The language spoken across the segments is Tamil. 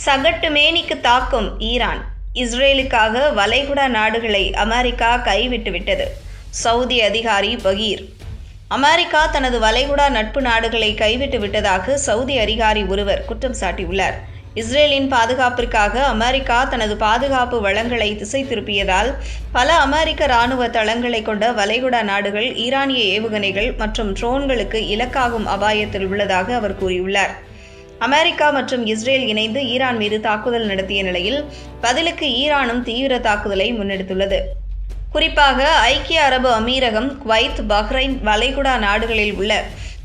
சகட்டு மேனிக்கு தாக்கும் ஈரான். இஸ்ரேலுக்காக வளைகுடா நாடுகளை அமெரிக்கா கைவிட்டுவிட்டது. சவுதி அதிகாரி பகீர். அமெரிக்கா தனது வளைகுடா நட்பு நாடுகளை கைவிட்டு விட்டதாக சவுதி அதிகாரி ஒருவர் குற்றம் சாட்டியுள்ளார். இஸ்ரேலின் பாதுகாப்பிற்காக அமெரிக்கா தனது பாதுகாப்பு வளங்களை திசை திருப்பியதால் பல அமெரிக்க இராணுவ தளங்களை கொண்ட வளைகுடா நாடுகள் ஈரானிய ஏவுகணைகள் மற்றும் ட்ரோன்களுக்கு இலக்காகும் அபாயத்தில் உள்ளதாக அவர் கூறியுள்ளார். அமெரிக்கா மற்றும் இஸ்ரேல் இணைந்து ஈரான் மீது தாக்குதல் நடத்திய நிலையில் பதிலுக்கு ஈரானும் தீவிர தாக்குதலை முன்னெடுத்துள்ளது. குறிப்பாக ஐக்கிய அரபு அமீரகம், குவைத், பஹ்ரைன், வளைகுடா நாடுகளில் உள்ள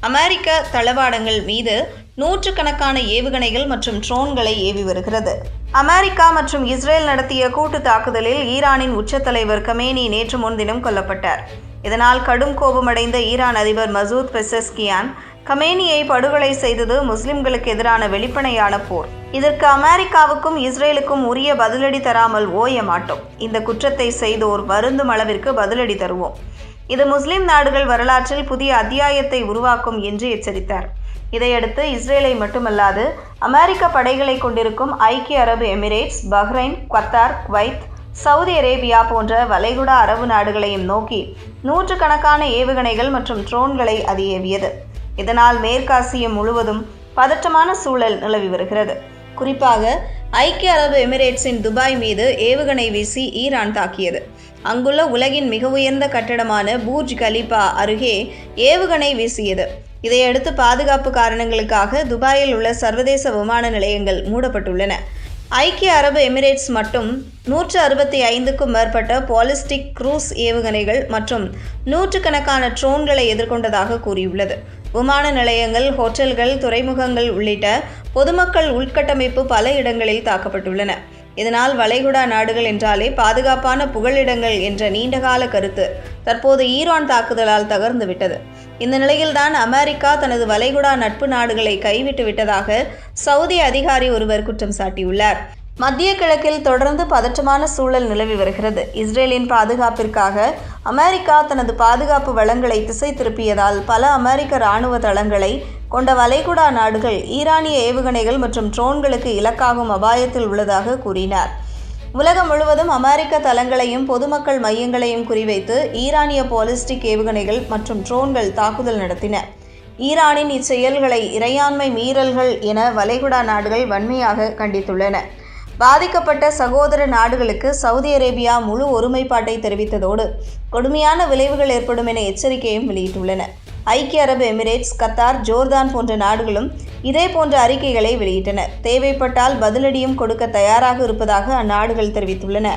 அமெரிக்க தளவாடங்கள் மீது நூற்றுக்கணக்கான ஏவுகணைகள் மற்றும் ட்ரோன்களை ஏவி வருகிறது. அமெரிக்கா மற்றும் இஸ்ரேல் நடத்திய கூட்டு தாக்குதலில் ஈரானின் உச்ச தலைவர் கமேனி நேற்று முன்தினம் கொல்லப்பட்டார். இதனால் கடும் கோபமடைந்த ஈரான் அதிபர் மசூத் பெசஸ்கியான் கமேனியை படுகொலை செய்தது முஸ்லிம்களுக்கு எதிரான வெளிப்படையான போர். இதற்கு அமெரிக்காவுக்கும் இஸ்ரேலுக்கும் உரிய பதிலடி தராமல் ஓய மாட்டோம். இந்த குற்றத்தை செய்தோர் வருந்தும் அளவிற்கு பதிலடி தருவோம். இது முஸ்லிம் நாடுகள் வரலாற்றில் புதிய அத்தியாயத்தை உருவாக்கும் என்று எச்சரித்தார். இதையடுத்து இஸ்ரேலை மட்டுமல்லாது அமெரிக்க படைகளை கொண்டிருக்கும் ஐக்கிய அரபு Emirates, Bahrain, Qatar, Kuwait, Saudi Arabia போன்ற வளைகுடா அரபு நாடுகளையும் நோக்கி நூற்றுக்கணக்கான ஏவுகணைகள் மற்றும் ட்ரோன்களை அது ஏவியது. இதனால் மேற்காசியம் முழுவதும் பதற்றமான சூழல் நிலவி வருகிறது. குறிப்பாக ஐக்கிய அரபு எமிரேட்ஸின் துபாய் மீது ஏவுகணை வீசி ஈரான் தாக்கியது. அங்குள்ள உலகின் மிக உயர்ந்த கட்டடமான பூர்ஜ் கலிபா அருகே ஏவுகணை வீசியது. இதையடுத்து பாதுகாப்பு காரணங்களுக்காக துபாயில் உள்ள சர்வதேச விமான நிலையங்கள் மூடப்பட்டுள்ளன. ஐக்கிய அரபு எமிரேட்ஸ் மட்டும் 165க்கும் மேற்பட்ட பாலிஸ்டிக் குரூஸ் ஏவுகணைகள் மற்றும் நூற்றுக்கணக்கான ட்ரோன்களை எதிர்கொண்டதாக கூறியுள்ளது. விமான நிலையங்கள், ஹோட்டல்கள், துறைமுகங்கள் உள்ளிட்ட பொதுமக்கள் உள்கட்டமைப்பு பல இடங்களில் தாக்கப்பட்டுள்ளன. இதனால் வளைகுடா நாடுகள் என்றாலே பாதுகாப்பான புகலிடங்கள் என்ற நீண்டகால கருத்து தற்போது ஈரான் தாக்குதலால் தகர்ந்துவிட்டது. இந்த நிலையில்தான் அமெரிக்கா தனது வளைகுடா நட்பு நாடுகளை கைவிட்டு விட்டதாக சவுதி அதிகாரி ஒருவர் குற்றம் சாட்டியுள்ளார். மத்திய கிழக்கில் தொடர்ந்து பதற்றமான சூழல் நிலவி வருகிறது. இஸ்ரேலின் பாதுகாப்பிற்காக அமெரிக்கா தனது பாதுகாப்பு வளங்களை திசை திருப்பியதால் பல அமெரிக்க இராணுவ தளங்களை கொண்ட வளைகுடா நாடுகள் ஈரானிய ஏவுகணைகள் மற்றும் ட்ரோன்களுக்கு இலக்காகும் அபாயத்தில் உள்ளதாக கூறினார். உலகம் முழுவதும் அமெரிக்க தளங்களையும் பொதுமக்கள் மையங்களையும் குறிவைத்து ஈரானிய பாலிஸ்டிக் ஏவுகணைகள் மற்றும் ட்ரோன்கள் தாக்குதல் நடத்தின. ஈரானின் இச்செயல்களை இறையாண்மை மீறல்கள் என வளைகுடா நாடுகள் வன்மையாக கண்டித்துள்ளன. பாதிக்கப்பட்ட சகோதர நாடுகளுக்கு சவுதி அரேபியா முழு ஒருமைப்பாட்டை தெரிவித்ததோடு கொடுமையான விளைவுகள் ஏற்படும் என எச்சரிக்கையும் வெளியிட்டுள்ளன. ஐக்கிய அரபு எமிரேட்ஸ், கத்தார், ஜோர்தான் போன்ற நாடுகளும் இதே போன்ற அறிக்கைகளை வெளியிட்டன. தேவைப்பட்டால் பதிலடியும் கொடுக்க தயாராக இருப்பதாக அந்நாடுகள் தெரிவித்துள்ளன.